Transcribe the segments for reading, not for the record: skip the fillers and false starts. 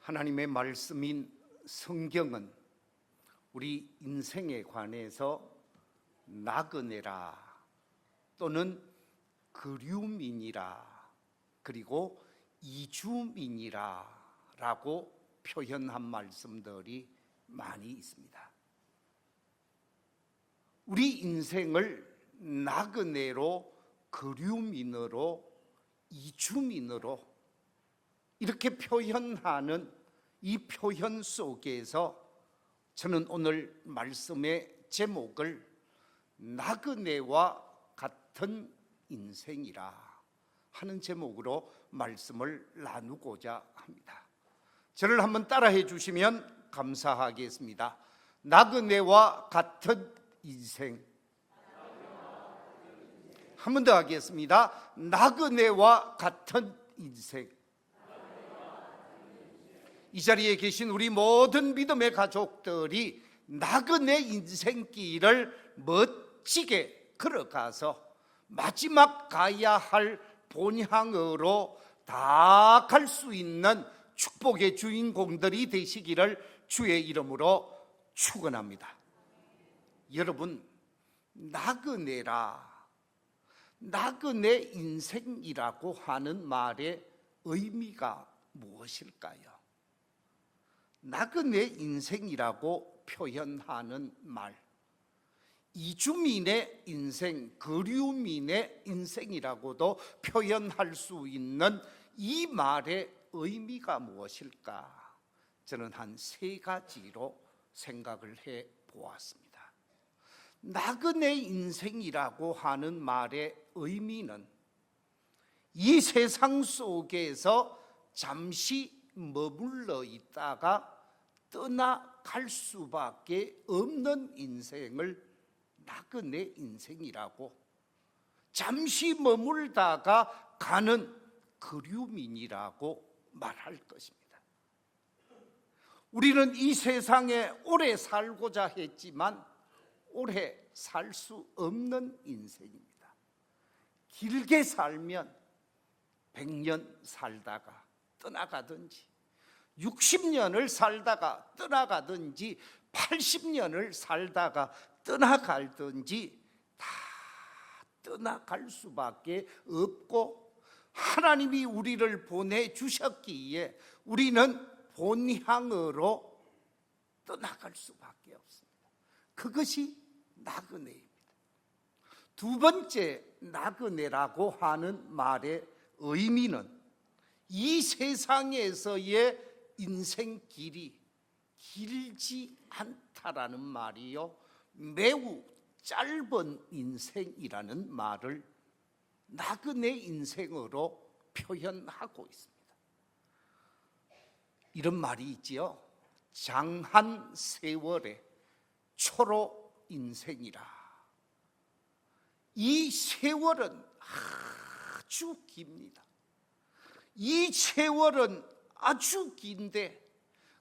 하나님의 말씀인 성경은 우리 인생에 관해서 나그네라 또는 그류민이라 그리고 이주민이라 라고 표현한 말씀들이 많이 있습니다. 우리 인생을 나그네로 그류민으로 이주민으로 이렇게 표현하는 이 표현 속에서 저는 오늘 말씀의 제목을 나그네와 같은 인생이라 하는 제목으로 말씀을 나누고자 합니다. 저를 한번 따라해 주시면 감사하겠습니다. 나그네와 같은 인생. 한 번 더 하겠습니다. 나그네와 같은 인생. 이 자리에 계신 우리 모든 믿음의 가족들이 나그네 인생길을 멋지게 걸어가서 마지막 가야 할 본향으로 다 갈 수 있는 축복의 주인공들이 되시기를 주의 이름으로 축원합니다. 여러분, 나그네 인생이라고 하는 말의 의미가 무엇일까요? 나그네 인생이라고 표현하는 말, 이주민의 인생, 그류민의 인생이라고도 표현할 수 있는 이 말의 의미가 무엇일까? 저는 한 세 가지로 생각을 해 보았습니다. 나그네 인생이라고 하는 말의 의미는 이 세상 속에서 잠시 머물러 있다가 떠나갈 수밖에 없는 인생을 나그네 인생이라고, 잠시 머물다가 가는 그류민이라고 말할 것입니다. 우리는 이 세상에 오래 살고자 했지만 오래 살 수 없는 인생입니다. 길게 살면 100년 살다가 떠나가든지 60년을 살다가 떠나가든지 80년을 살다가 떠나갈든지 다 떠나갈 수밖에 없고, 하나님이 우리를 보내주셨기에 우리는 본향으로 떠나갈 수밖에 없습니다. 그것이 나그네입니다. 두 번째, 나그네라고 하는 말의 의미는 이 세상에서의 인생길이 길지 않다라는 말이요, 매우 짧은 인생이라는 말을 나그네 인생으로 표현하고 있습니다. 이런 말이 있지요. 장한 세월에 초로 인생이라. 이 세월은 아주 깁니다. 이 세월은 아주 긴데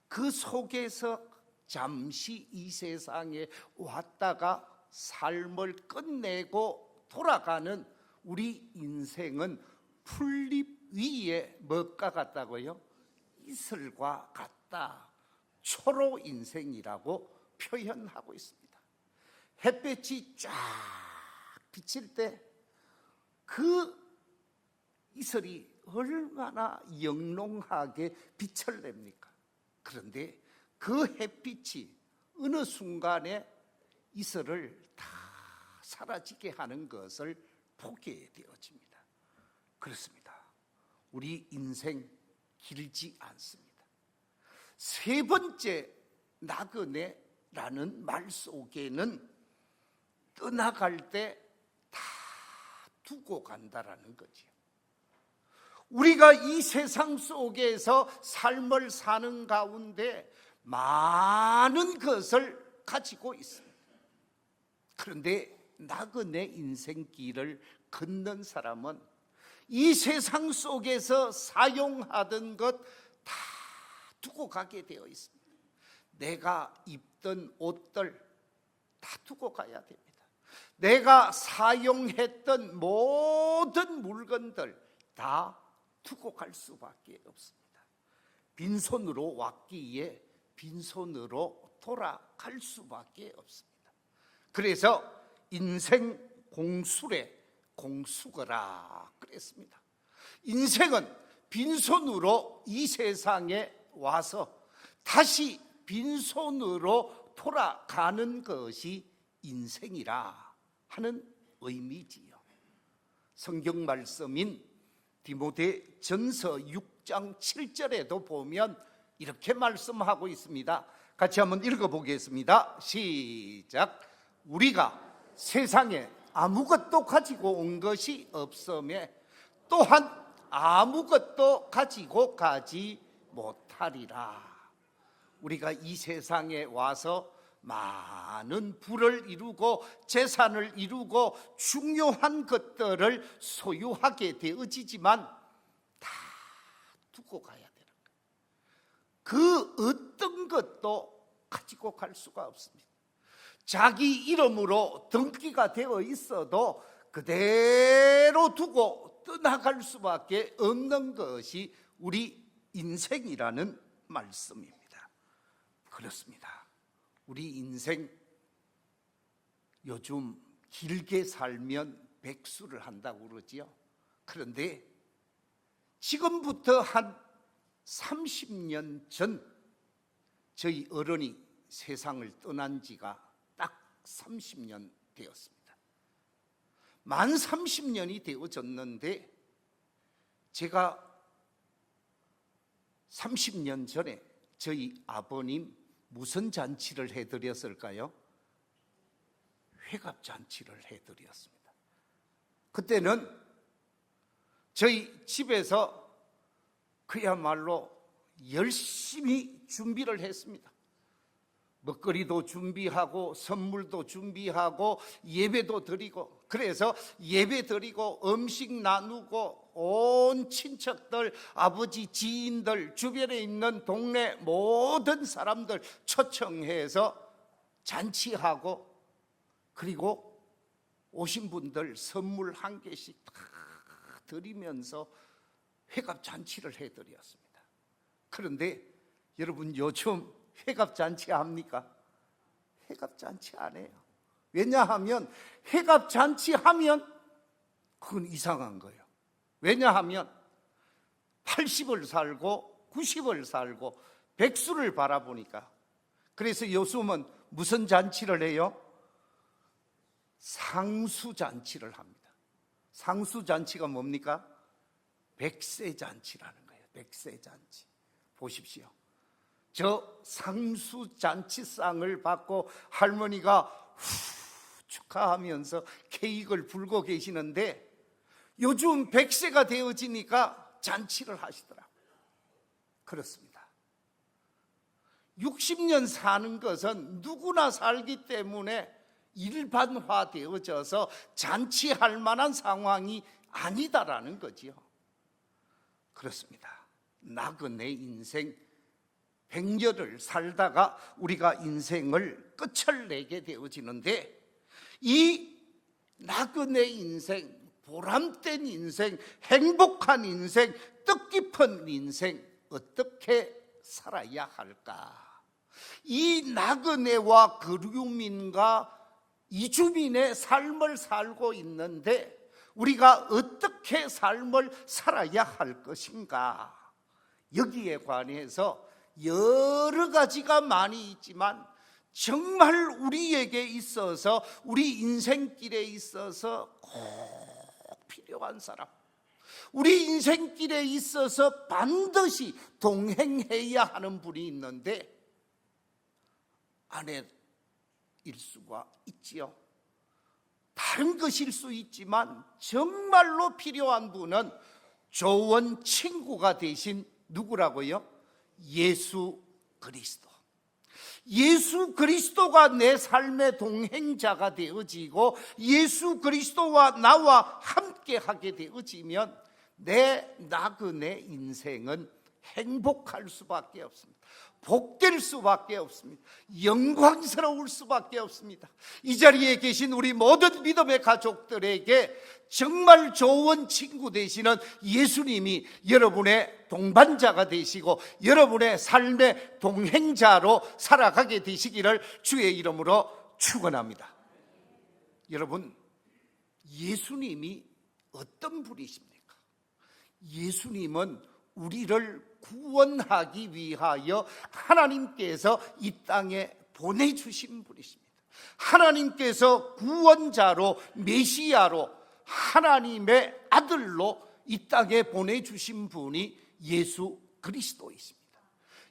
그 속에서 잠시 이 세상에 왔다가 삶을 끝내고 돌아가는 우리 인생은 풀잎 위에 뭐가 같다고요? 이슬과 같다. 초로 인생이라고 표현하고 있습니다. 햇볕이 쫙 비칠 때 그 이슬이 얼마나 영롱하게 빛을 냅니까? 그런데 그 햇빛이 어느 순간에 이슬을 다 사라지게 하는 것을 보게 되어집니다. 그렇습니다. 우리 인생 길지 않습니다. 세 번째, 나그네라는 말 속에는 떠나갈 때 다 두고 간다라는 거지요. 우리가 이 세상 속에서 삶을 사는 가운데 많은 것을 가지고 있습니다. 그런데 나그네 인생길을 걷는 사람은 이 세상 속에서 사용하던 것 다 두고 가게 되어 있습니다. 내가 입던 옷들 다 두고 가야 됩니다. 내가 사용했던 모든 물건들 다 두고 갈 수밖에 없습니다. 빈손으로 왔기에 빈손으로 돌아갈 수밖에 없습니다. 그래서 인생 공수래 공수거라 그랬습니다. 인생은 빈손으로 이 세상에 와서 다시 빈손으로 돌아가는 것이 인생이라 하는 의미지요. 성경 말씀인 디모데 전서 6장 7절에도 보면 이렇게 말씀하고 있습니다. 같이 한번 읽어보겠습니다. 시작. 우리가 세상에 아무것도 가지고 온 것이 없음에 또한 아무것도 가지고 가지 못하리라. 우리가 이 세상에 와서 많은 부를 이루고 재산을 이루고 중요한 것들을 소유하게 되어지지만 다 두고 가야 되는 거예요. 그 어떤 것도 가지고 갈 수가 없습니다. 자기 이름으로 등기가 되어 있어도 그대로 두고 떠나갈 수밖에 없는 것이 우리 인생이라는 말씀입니다. 그렇습니다. 우리 인생 요즘 길게 살면 백수를 한다고 그러지요. 그런데 지금부터 한 30년 전 저희 어른이 세상을 떠난 지가 딱 30년 되었습니다. 만 30년이 되어졌는데 제가 30년 전에 저희 아버님 무슨 잔치를 해드렸을까요? 회갑잔치를 해드렸습니다. 그때는 저희 집에서 그야말로 열심히 준비를 했습니다. 먹거리도 준비하고 선물도 준비하고 예배도 드리고, 그래서 예배 드리고 음식 나누고 온 친척들, 아버지 지인들, 주변에 있는 동네 모든 사람들 초청해서 잔치하고, 그리고 오신 분들 선물 한 개씩 다 드리면서 회갑잔치를 해드렸습니다. 그런데 여러분, 요즘 회갑잔치 합니까? 회갑잔치 안 해요. 왜냐하면 회갑잔치 하면 그건 이상한 거예요. 왜냐하면 80을 살고 90을 살고 백수를 바라보니까. 그래서 요즘은 무슨 잔치를 해요? 상수잔치를 합니다. 상수잔치가 뭡니까? 백세잔치라는 거예요. 백세잔치. 보십시오. 저 상수잔치상을 받고 할머니가 축하하면서 케이크를 불고 계시는데, 요즘 100세가 되어지니까 잔치를 하시더라고요. 그렇습니다. 60년 사는 것은 누구나 살기 때문에 일반화되어져서 잔치할 만한 상황이 아니다라는 거지요. 그렇습니다. 나그네 인생 100년을 살다가 우리가 인생을 끝을 내게 되어지는데, 이 나그네 인생, 보람된 인생, 행복한 인생, 뜻깊은 인생 어떻게 살아야 할까? 이 나그네와 그류민과 이주민의 삶을 살고 있는데 우리가 어떻게 삶을 살아야 할 것인가? 여기에 관해서 여러 가지가 많이 있지만 정말 우리에게 있어서, 우리 인생길에 있어서 꼭 필요한 사람, 우리 인생길에 있어서 반드시 동행해야 하는 분이 있는데 아내일 수가 있지요. 다른 것일 수 있지만 정말로 필요한 분은 좋은 친구가 되신 누구라고요? 예수 그리스도. 예수 그리스도가 내 삶의 동행자가 되어지고 예수 그리스도와 나와 함께 하게 되어지면 내 나그네 인생은 행복할 수밖에 없습니다. 복될 수밖에 없습니다. 영광스러울 수밖에 없습니다. 이 자리에 계신 우리 모든 믿음의 가족들에게 정말 좋은 친구 되시는 예수님이 여러분의 동반자가 되시고 여러분의 삶의 동행자로 살아가게 되시기를 주의 이름으로 축원합니다. 여러분, 예수님이 어떤 분이십니까? 예수님은 우리를 구원하기 위하여 하나님께서 이 땅에 보내주신 분이십니다. 하나님께서 구원자로, 메시아로, 하나님의 아들로 이 땅에 보내주신 분이 예수 그리스도이십니다.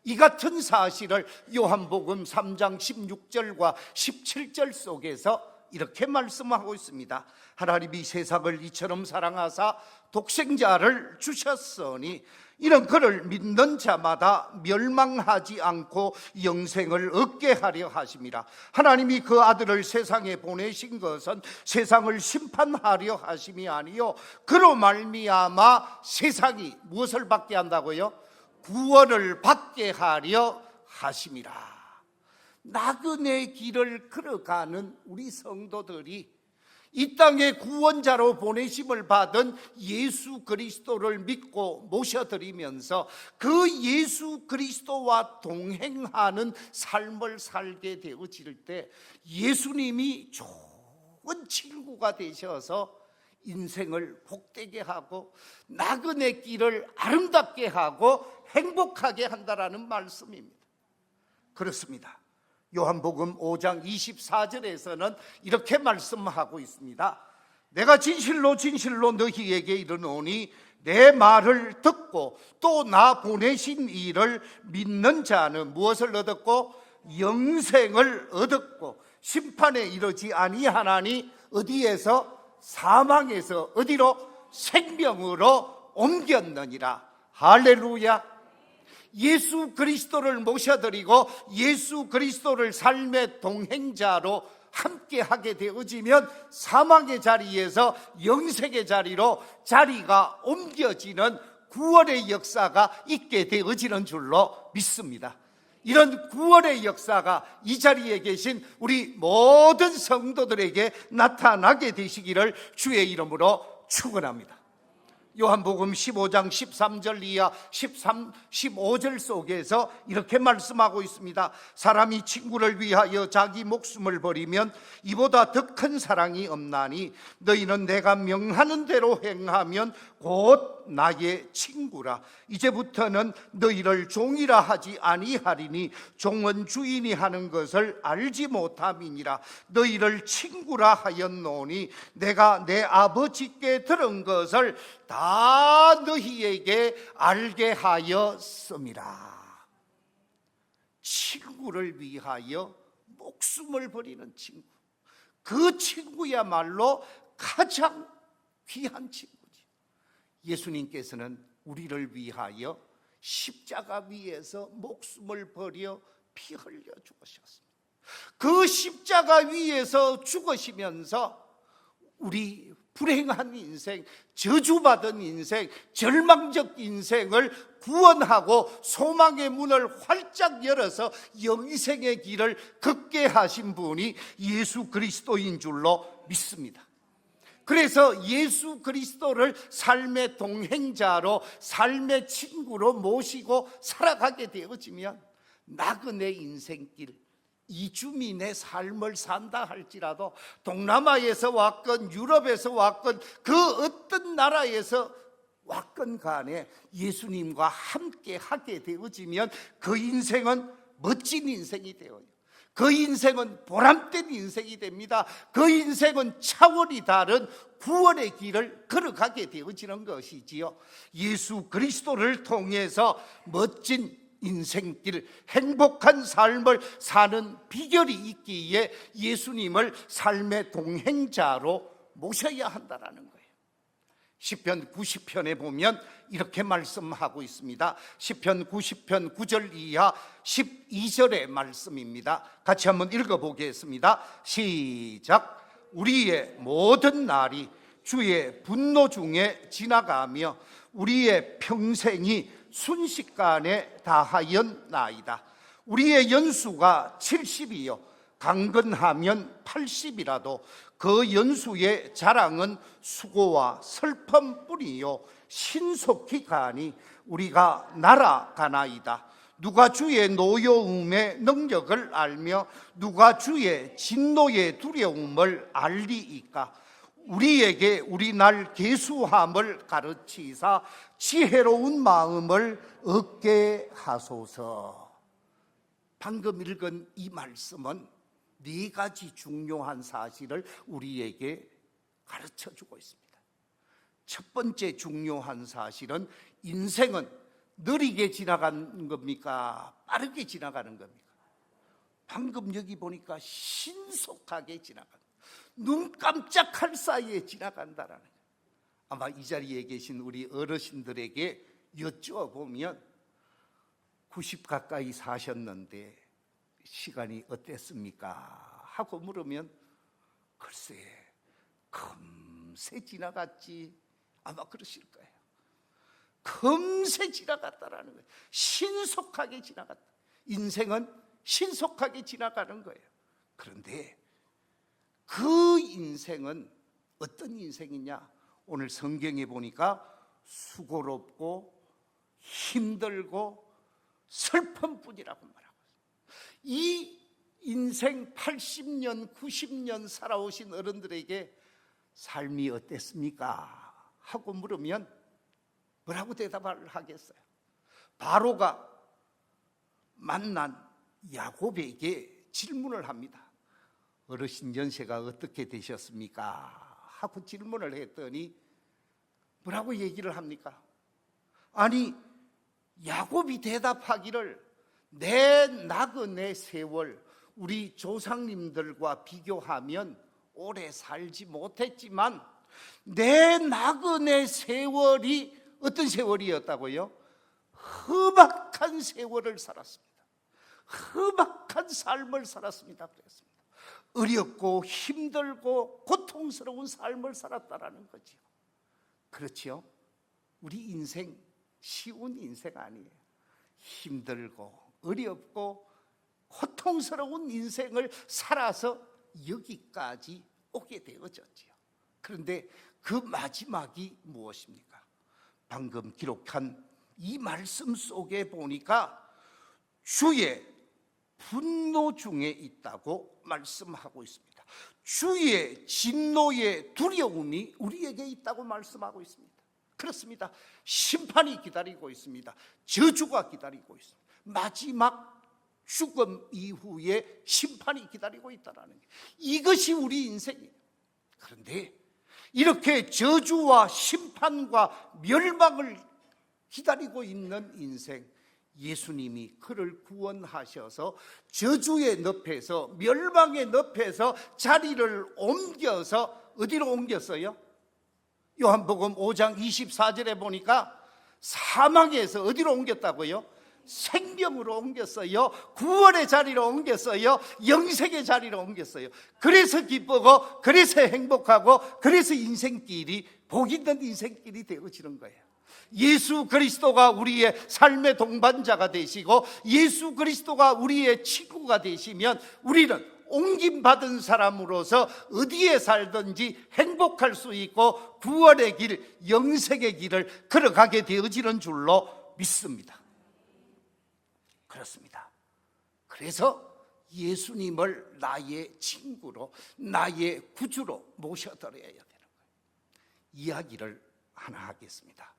이 같은 사실을 요한복음 3장 16절과 17절 속에서 이렇게 말씀하고 있습니다. 하나님이 세상을 이처럼 사랑하사 독생자를 주셨으니 이는 그를 믿는 자마다 멸망하지 않고 영생을 얻게 하려 하심이라. 하나님이 그 아들을 세상에 보내신 것은 세상을 심판하려 하심이 아니요 그로 말미암아 세상이 무엇을 받게 한다고요? 구원을 받게 하려 하심이라. 나그네 길을 걸어가는 우리 성도들이 이 땅에 구원자로 보내심을 받은 예수 그리스도를 믿고 모셔드리면서 그 예수 그리스도와 동행하는 삶을 살게 되어질 때 예수님이 좋은 친구가 되셔서 인생을 복되게 하고 나그네 길을 아름답게 하고 행복하게 한다라는 말씀입니다. 그렇습니다. 요한복음 5장 24절에서는 이렇게 말씀하고 있습니다. 내가 진실로 진실로 너희에게 이르노니 내 말을 듣고 또 나 보내신 이를 믿는 자는 무엇을 얻었고 영생을 얻었고 심판에 이르지 아니하나니 어디에서? 사망에서 어디로? 생명으로 옮겼느니라. 할렐루야. 예수 그리스도를 모셔드리고 예수 그리스도를 삶의 동행자로 함께 하게 되어지면 사망의 자리에서 영생의 자리로 자리가 옮겨지는 구원의 역사가 있게 되어지는 줄로 믿습니다. 이런 구원의 역사가 이 자리에 계신 우리 모든 성도들에게 나타나게 되시기를 주의 이름으로 축원합니다. 요한복음 15장 13절 이하 15절 속에서 이렇게 말씀하고 있습니다. 사람이 친구를 위하여 자기 목숨을 버리면 이보다 더 큰 사랑이 없나니 너희는 내가 명하는 대로 행하면 곧 나의 친구라. 이제부터는 너희를 종이라 하지 아니하리니 종은 주인이 하는 것을 알지 못함이니라. 너희를 친구라 하였노니 내가 내 아버지께 들은 것을 다 너희에게 알게 하였음이라. 친구를 위하여 목숨을 버리는 친구, 그 친구야말로 가장 귀한 친구지. 예수님께서는 우리를 위하여 십자가 위에서 목숨을 버려 피 흘려 죽으셨습니다. 그 십자가 위에서 죽으시면서 우리 불행한 인생, 저주받은 인생, 절망적 인생을 구원하고 소망의 문을 활짝 열어서 영생의 길을 걷게 하신 분이 예수 그리스도인 줄로 믿습니다. 그래서 예수 그리스도를 삶의 동행자로, 삶의 친구로 모시고 살아가게 되어지면 나그네 인생길, 이주민의 삶을 산다 할지라도 동남아에서 왔건 유럽에서 왔건 그 어떤 나라에서 왔건 간에 예수님과 함께 하게 되어지면 그 인생은 멋진 인생이 되어요. 그 인생은 보람된 인생이 됩니다. 그 인생은 차원이 다른 구원의 길을 걸어가게 되어지는 것이지요. 예수 그리스도를 통해서 멋진 인생길, 행복한 삶을 사는 비결이 있기에 예수님을 삶의 동행자로 모셔야 한다는 거예요. 시편 90편에 보면 이렇게 말씀하고 있습니다. 시편 90편 9절 이하 12절의 말씀입니다. 같이 한번 읽어보겠습니다. 시작. 우리의 모든 날이 주의 분노 중에 지나가며 우리의 평생이 순식간에 다하였나이다. 우리의 연수가 70이요 강건하면 80이라도 그 연수의 자랑은 수고와 슬픔뿐이요 신속히 가니 우리가 날아가나이다. 누가 주의 노여움의 능력을 알며 누가 주의 진노의 두려움을 알리이까. 우리에게 우리 날 계수함을 가르치사 지혜로운 마음을 얻게 하소서. 방금 읽은 이 말씀은 네 가지 중요한 사실을 우리에게 가르쳐주고 있습니다. 첫 번째 중요한 사실은 인생은 느리게 지나가는 겁니까? 빠르게 지나가는 겁니까? 방금 여기 보니까 신속하게 지나간다. 눈 깜짝할 사이에 지나간다라는 거예요. 아마 이 자리에 계신 우리 어르신들에게 여쭈어보면 90 가까이 사셨는데 시간이 어땠습니까? 하고 물으면 글쎄 금세 지나갔지, 아마 그러실 거예요. 금세 지나갔다라는 거예요. 신속하게 지나갔다. 인생은 신속하게 지나가는 거예요. 그런데 그 인생은 어떤 인생이냐? 오늘 성경에 보니까 수고롭고 힘들고 슬픔뿐이라고 말하고 있어요. 이 인생 80년, 90년 살아오신 어른들에게 삶이 어땠습니까? 하고 물으면 뭐라고 대답을 하겠어요? 바로가 만난 야곱에게 질문을 합니다. 어르신 연세가 어떻게 되셨습니까? 하고 질문을 했더니 뭐라고 얘기를 합니까? 아니 야곱이 대답하기를 내 나그네 세월 우리 조상님들과 비교하면 오래 살지 못했지만 내 나그네 세월이 어떤 세월이었다고요? 험악한 세월을 살았습니다. 험악한 삶을 살았습니다. 그랬습니다. 어렵고 힘들고 고통스러운 삶을 살았다라는 거죠. 그렇지요? 우리 인생 쉬운 인생 아니에요. 힘들고 어렵고 고통스러운 인생을 살아서 여기까지 오게 되어졌지요. 그런데 그 마지막이 무엇입니까? 방금 기록한 이 말씀 속에 보니까 주의 분노 중에 있다고 말씀하고 있습니다. 주의 진노의 두려움이 우리에게 있다고 말씀하고 있습니다. 그렇습니다. 심판이 기다리고 있습니다. 저주가 기다리고 있습니다. 마지막 죽음 이후에 심판이 기다리고 있다는 게 이것이 우리 인생이에요. 그런데 이렇게 저주와 심판과 멸망을 기다리고 있는 인생, 예수님이 그를 구원하셔서 저주의 늪에서 멸망의 늪에서 자리를 옮겨서 어디로 옮겼어요? 요한복음 5장 24절에 보니까 사망에서 어디로 옮겼다고요? 생명으로 옮겼어요. 구원의 자리로 옮겼어요. 영생의 자리로 옮겼어요. 그래서 기쁘고 그래서 행복하고 그래서 인생길이 복 있는 인생길이 되어지는 거예요. 예수 그리스도가 우리의 삶의 동반자가 되시고 예수 그리스도가 우리의 친구가 되시면 우리는 옮김받은 사람으로서 어디에 살든지 행복할 수 있고 구원의 길, 영생의 길을 걸어가게 되어지는 줄로 믿습니다. 그렇습니다. 그래서 예수님을 나의 친구로, 나의 구주로 모셔드려야 되는 거예요. 이야기를 하나 하겠습니다.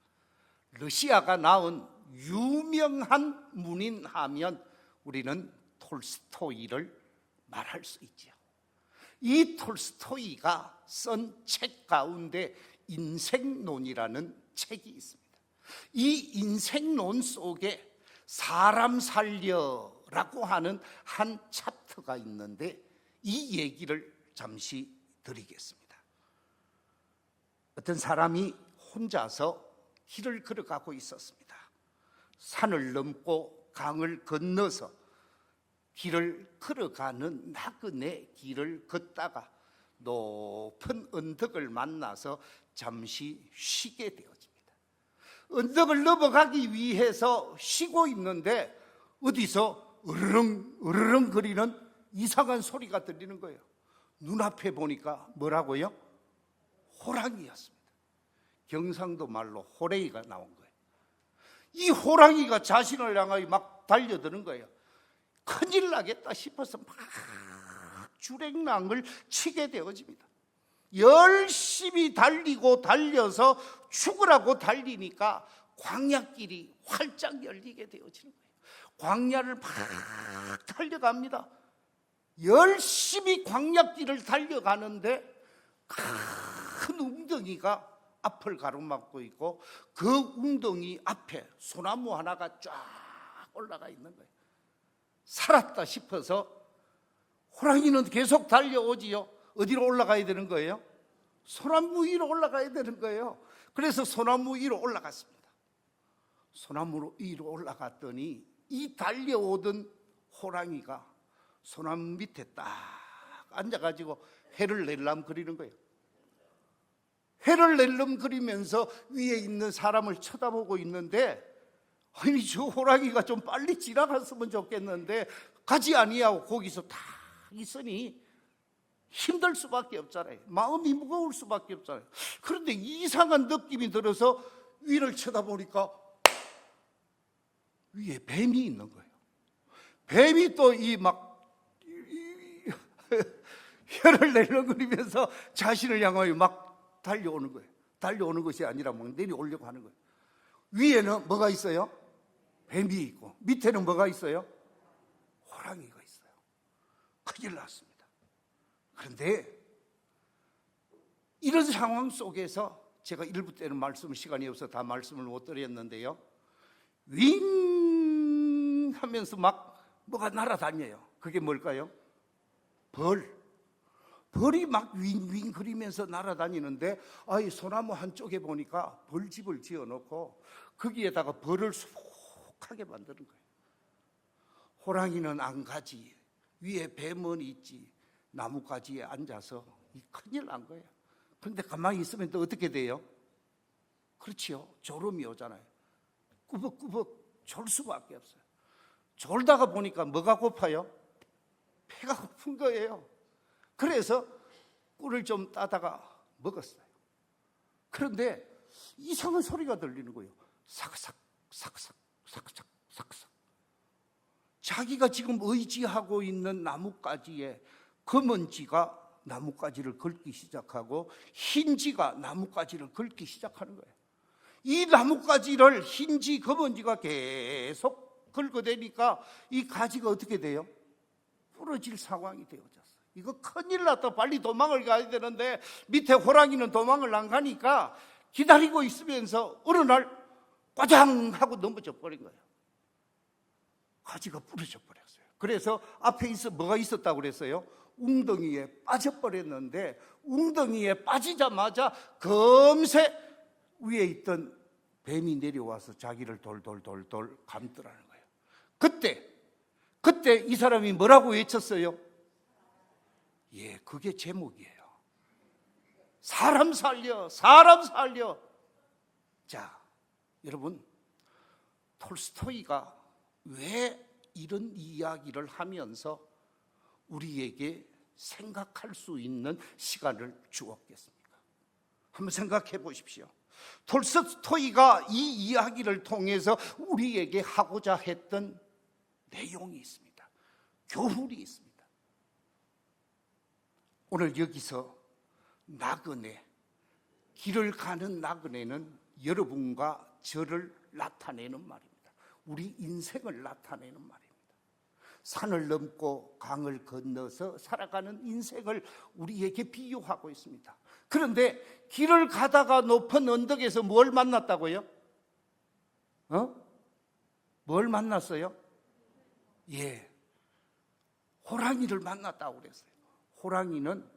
러시아가 낳은 유명한 문인 하면 우리는 톨스토이를 말할 수 있죠. 이 톨스토이가 쓴 책 가운데 인생론이라는 책이 있습니다. 이 인생론 속에 사람 살려라고 하는 한 챕터가 있는데 이 얘기를 잠시 드리겠습니다. 어떤 사람이 혼자서 길을 걸어가고 있었습니다. 산을 넘고 강을 건너서 길을 걸어가는 나그네 길을 걷다가 높은 언덕을 만나서 잠시 쉬게 되어집니다. 언덕을 넘어가기 위해서 쉬고 있는데 어디서 으르렁 으르렁 거리는 이상한 소리가 들리는 거예요. 눈앞에 보니까 뭐라고요? 호랑이였습니다. 경상도 말로 호랭이가 나온 거예요. 이 호랑이가 자신을 향하여 막 달려드는 거예요. 큰일 나겠다 싶어서 막 주랭랑을 치게 되어집니다. 열심히 달리고 달려서 죽으라고 달리니까 광야길이 활짝 열리게 되어지는 거예요. 광야를 막 달려갑니다. 열심히 광야길을 달려가는데 큰 웅덩이가 앞을 가로막고 있고 그 웅덩이 앞에 소나무 하나가 쫙 올라가 있는 거예요. 살았다 싶어서 호랑이는 계속 달려오지요. 어디로 올라가야 되는 거예요? 소나무 위로 올라가야 되는 거예요. 그래서 소나무 위로 올라갔습니다. 소나무 위로 올라갔더니 이 달려오던 호랑이가 소나무 밑에 딱 앉아가지고 해를 낼름거리는 거예요. 해를 낼름거리면서 위에 있는 사람을 쳐다보고 있는데, 아니 저 호랑이가 좀 빨리 지나갔으면 좋겠는데 가지 아니하고 거기서 딱 있으니 힘들 수밖에 없잖아요. 마음이 무거울 수밖에 없잖아요. 그런데 이상한 느낌이 들어서 위를 쳐다보니까 위에 뱀이 있는 거예요. 뱀이 또 이 막 혀를 내려그리면서 자신을 향하여 막 달려오는 거예요. 달려오는 것이 아니라 막 내려오려고 하는 거예요. 위에는 뭐가 있어요? 뱀이 있고 밑에는 뭐가 있어요? 호랑이가 있어요. 큰일 났습니다. 그런데 이런 상황 속에서 제가 일부 때는 말씀을 시간이 없어서 다 말씀을 못 드렸는데요, 윙 하면서 막 뭐가 날아다녀요. 그게 뭘까요? 벌이 막 윙윙 거리면서 날아다니는데, 이 소나무 한쪽에 보니까 벌집을 지어놓고 거기에다가 벌을 수북하게 만드는 거예요. 호랑이는 안 가지, 위에 뱀은 있지, 나뭇가지에 앉아서 큰일 난 거예요. 그런데 가만히 있으면 또 어떻게 돼요? 그렇지요, 졸음이 오잖아요. 꾸벅꾸벅 졸 수밖에 없어요. 졸다가 보니까 뭐가 고파요? 배가 고픈 거예요. 그래서 꿀을 좀 따다가 먹었어요. 그런데 이상한 소리가 들리는 거예요. 삭삭 삭삭 삭삭 삭삭. 자기가 지금 의지하고 있는 나뭇가지에 검은지가 나뭇가지를 긁기 시작하고 흰지가 나뭇가지를 긁기 시작하는 거예요. 이 나뭇가지를 흰지 검은지가 계속 긁어대니까 이 가지가 어떻게 돼요? 부러질 상황이 되어졌어요. 이거 큰일 났다, 빨리 도망을 가야 되는데 밑에 호랑이는 도망을 안 가니까 기다리고 있으면서 어느 날 꽈장 하고 넘어져 버린 거예요. 가지가 부러져 버렸어요. 그래서 앞에 뭐가 있었다고 그랬어요? 웅덩이에 빠져버렸는데, 웅덩이에 빠지자마자 금세 위에 있던 뱀이 내려와서 자기를 돌돌돌돌 감더라는 거예요. 그때 이 사람이 뭐라고 외쳤어요? 예, 그게 제목이에요. 사람 살려, 사람 살려. 자, 여러분, 톨스토이가 왜 이런 이야기를 하면서 우리에게 생각할 수 있는 시간을 주었겠습니까? 한번 생각해 보십시오. 톨스토이가 이 이야기를 통해서 우리에게 하고자 했던 내용이 있습니다. 교훈이 있습니다. 오늘 여기서 나그네, 길을 가는 나그네는 여러분과 저를 나타내는 말입니다. 우리 인생을 나타내는 말입니다. 산을 넘고 강을 건너서 살아가는 인생을 우리에게 비유하고 있습니다. 그런데 길을 가다가 높은 언덕에서 뭘 만났다고요? 뭘 만났어요? 예, 호랑이를 만났다고 그랬어요. 호랑이는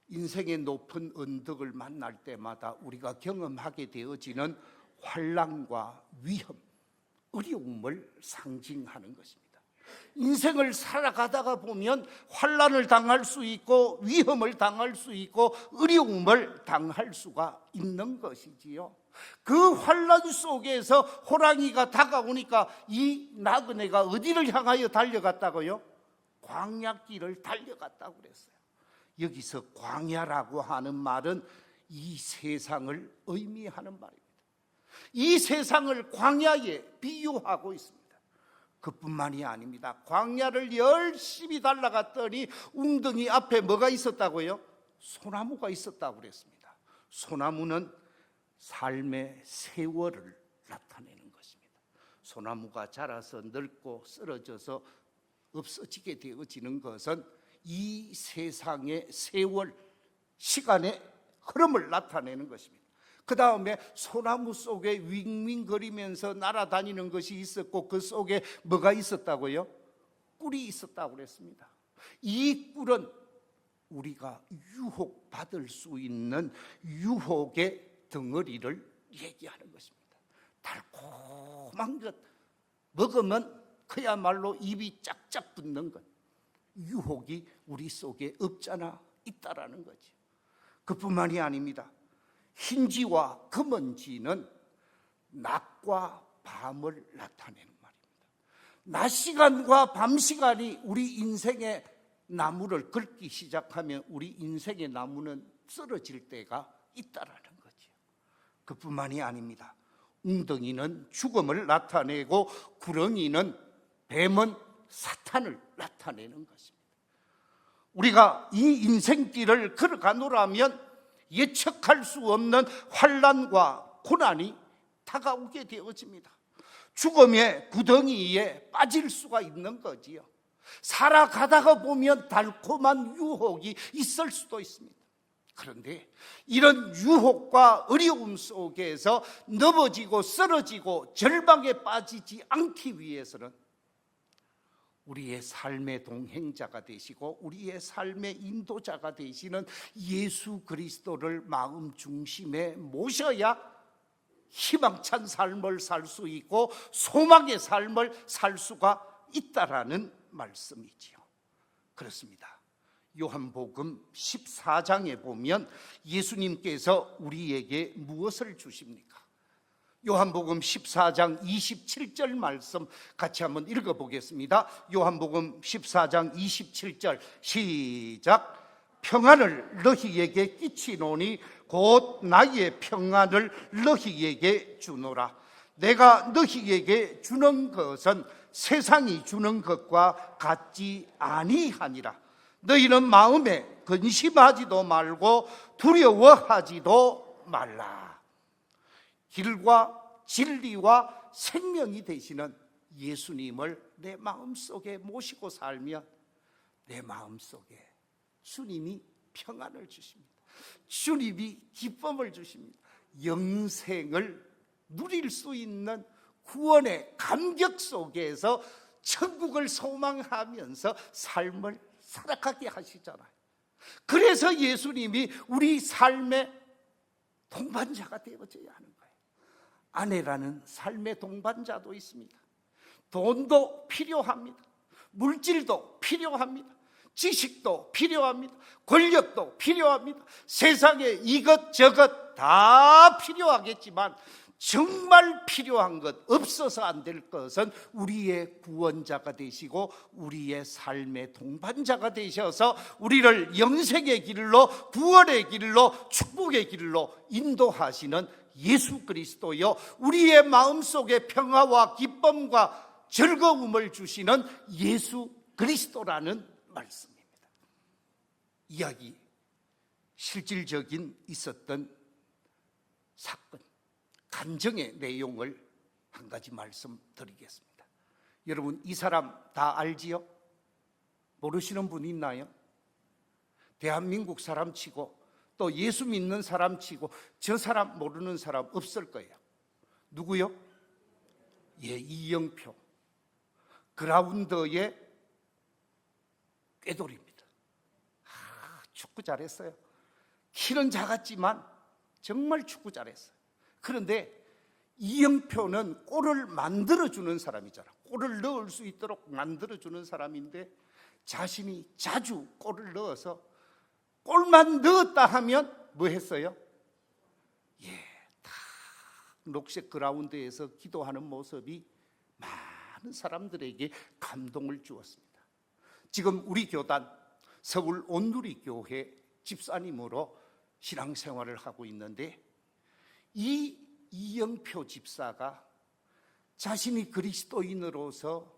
인생의 높은 언덕을 만날 때마다 우리가 경험하게 되어지는 환난과 위험, 어려움을 상징하는 것입니다. 인생을 살아가다가 보면 환난을 당할 수 있고 위험을 당할 수 있고 어려움을 당할 수가 있는 것이지요. 그 환난 속에서 호랑이가 다가오니까 이 나그네가 어디를 향하여 달려갔다고요? 광야길을 달려갔다고 그랬어요. 여기서 광야라고 하는 말은 이 세상을 의미하는 말입니다. 이 세상을 광야에 비유하고 있습니다. 그뿐만이 아닙니다. 광야를 열심히 달려갔더니 웅덩이 앞에 뭐가 있었다고요? 소나무가 있었다고 그랬습니다. 소나무는 삶의 세월을 나타내는 것입니다. 소나무가 자라서 늙고 쓰러져서 없어지게 되어지는 것은 이 세상의 세월, 시간의 흐름을 나타내는 것입니다. 그 다음에 소나무 속에 윙윙거리면서 날아다니는 것이 있었고 그 속에 뭐가 있었다고요? 꿀이 있었다고 그랬습니다. 이 꿀은 우리가 유혹받을 수 있는 유혹의 덩어리를 얘기하는 것입니다. 달콤한 것 먹으면 그야말로 입이 짝짝 붙는 것, 유혹이 우리 속에 없잖아 있다라는 거지. 그뿐만이 아닙니다. 흰지와 검은지는 낮과 밤을 나타내는 말입니다. 낮 시간과 밤 시간이 우리 인생의 나무를 긁기 시작하면 우리 인생의 나무는 쓰러질 때가 있다라는 거죠. 그뿐만이 아닙니다. 웅덩이는 죽음을 나타내고 구렁이는 뱀은 사탄을 나타내는 것입니다. 우리가 이 인생길을 걸어가노라면 예측할 수 없는 환난과 고난이 다가오게 되어집니다. 죽음의 구덩이에 빠질 수가 있는 거지요. 살아가다가 보면 달콤한 유혹이 있을 수도 있습니다. 그런데 이런 유혹과 어려움 속에서 넘어지고 쓰러지고 절망에 빠지지 않기 위해서는 우리의 삶의 동행자가 되시고 우리의 삶의 인도자가 되시는 예수 그리스도를 마음 중심에 모셔야 희망찬 삶을 살 수 있고 소망의 삶을 살 수가 있다라는 말씀이지요. 그렇습니다. 요한복음 14장에 보면 예수님께서 우리에게 무엇을 주십니까? 요한복음 14장 27절 말씀 같이 한번 읽어보겠습니다. 요한복음 14장 27절 시작. 평안을 너희에게 끼치노니 곧 나의 평안을 너희에게 주노라. 내가 너희에게 주는 것은 세상이 주는 것과 같지 아니하니라. 너희는 마음에 근심하지도 말고 두려워하지도 말라. 길과 진리와 생명이 되시는 예수님을 내 마음속에 모시고 살면 내 마음속에 주님이 평안을 주십니다. 주님이 기쁨을 주십니다. 영생을 누릴 수 있는 구원의 감격 속에서 천국을 소망하면서 삶을 살아가게 하시잖아요. 그래서 예수님이 우리 삶의 동반자가 되어져야 하는 거예요. 아내라는 삶의 동반자도 있습니다. 돈도 필요합니다. 물질도 필요합니다. 지식도 필요합니다. 권력도 필요합니다. 세상에 이것저것 다 필요하겠지만 정말 필요한 것, 없어서 안 될 것은 우리의 구원자가 되시고 우리의 삶의 동반자가 되셔서 우리를 영생의 길로, 구원의 길로, 축복의 길로 인도하시는 예수 그리스도요, 우리의 마음속에 평화와 기쁨과 즐거움을 주시는 예수 그리스도라는 말씀입니다. 이야기, 실질적인 있었던 사건, 간증의 내용을 한 가지 말씀드리겠습니다. 여러분, 이 사람 다 알지요? 모르시는 분 있나요? 대한민국 사람 치고 또 예수 믿는 사람 치고 저 사람 모르는 사람 없을 거예요. 누구요? 예, 이영표. 그라운더의 꾀돌입니다. 축구 잘했어요. 키는 작았지만 정말 축구 잘했어요. 그런데 이영표는 골을 만들어주는 사람이잖아. 골을 넣을 수 있도록 만들어주는 사람인데 자신이 자주 골을 넣어서 골만 넣었다 하면 뭐 했어요? 다 녹색 그라운드에서 기도하는 모습이 많은 사람들에게 감동을 주었습니다. 지금 우리 교단 서울 온누리교회 집사님으로 신앙생활을 하고 있는데 이 이영표 집사가 자신이 그리스도인으로서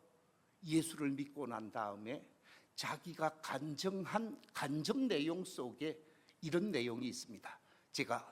예수를 믿고 난 다음에 자기가 간증한 간증 내용 속에 이런 내용이 있습니다. 제가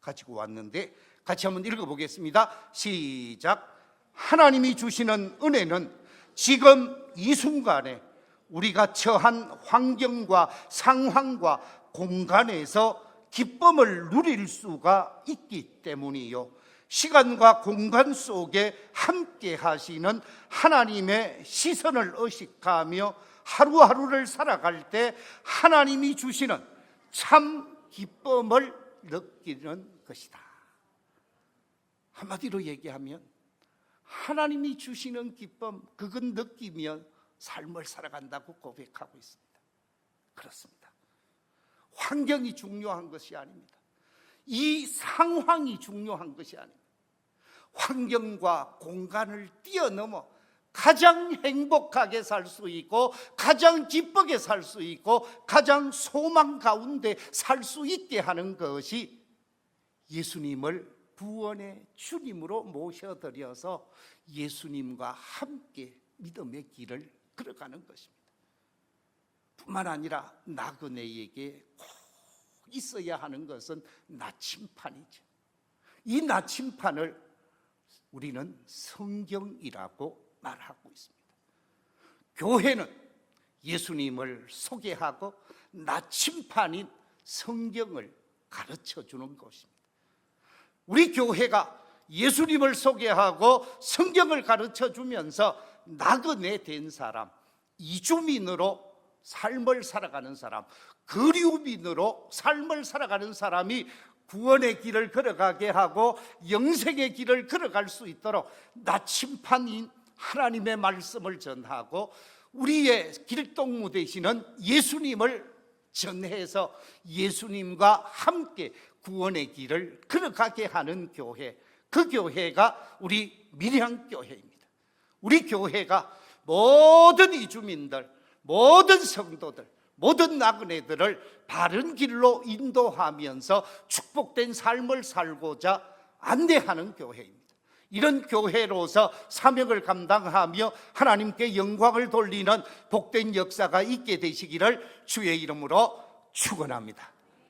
가지고 왔는데 같이 한번 읽어보겠습니다. 시작. 하나님이 주시는 은혜는 지금 이 순간에 우리가 처한 환경과 상황과 공간에서 기쁨을 누릴 수가 있기 때문이요, 시간과 공간 속에 함께 하시는 하나님의 시선을 의식하며 하루하루를 살아갈 때 하나님이 주시는 참 기쁨을 느끼는 것이다. 한마디로 얘기하면 하나님이 주시는 기쁨, 그건 느끼며 삶을 살아간다고 고백하고 있습니다. 그렇습니다. 환경이 중요한 것이 아닙니다. 이 상황이 중요한 것이 아닙니다. 환경과 공간을 뛰어넘어 가장 행복하게 살 수 있고 가장 기쁘게 살 수 있고 가장 소망 가운데 살 수 있게 하는 것이 예수님을 구원의 주님으로 모셔드려서 예수님과 함께 믿음의 길을 걸어가는 것입니다. 뿐만 아니라 나그네에게 꼭 있어야 하는 것은 나침판이죠. 이 나침판을 우리는 성경이라고 말하고 있습니다. 교회는 예수님을 소개하고 나침판인 성경을 가르쳐 주는 것입니다. 우리 교회가 예수님을 소개하고 성경을 가르쳐 주면서 나그네 된 사람, 이주민으로 삶을 살아가는 사람, 거류민으로 삶을 살아가는 사람이 구원의 길을 걸어가게 하고 영생의 길을 걸어갈 수 있도록 나침판인 하나님의 말씀을 전하고 우리의 길동무 되시는 예수님을 전해서 예수님과 함께 구원의 길을 걸어가게 하는 교회, 그 교회가 우리 밀양교회입니다. 우리 교회가 모든 이주민들, 모든 성도들, 모든 나그네들을 바른 길로 인도하면서 축복된 삶을 살고자 안내하는 교회입니다. 이런 교회로서 사명을 감당하며 하나님께 영광을 돌리는 복된 역사가 있게 되시기를 주의 이름으로 축원합니다.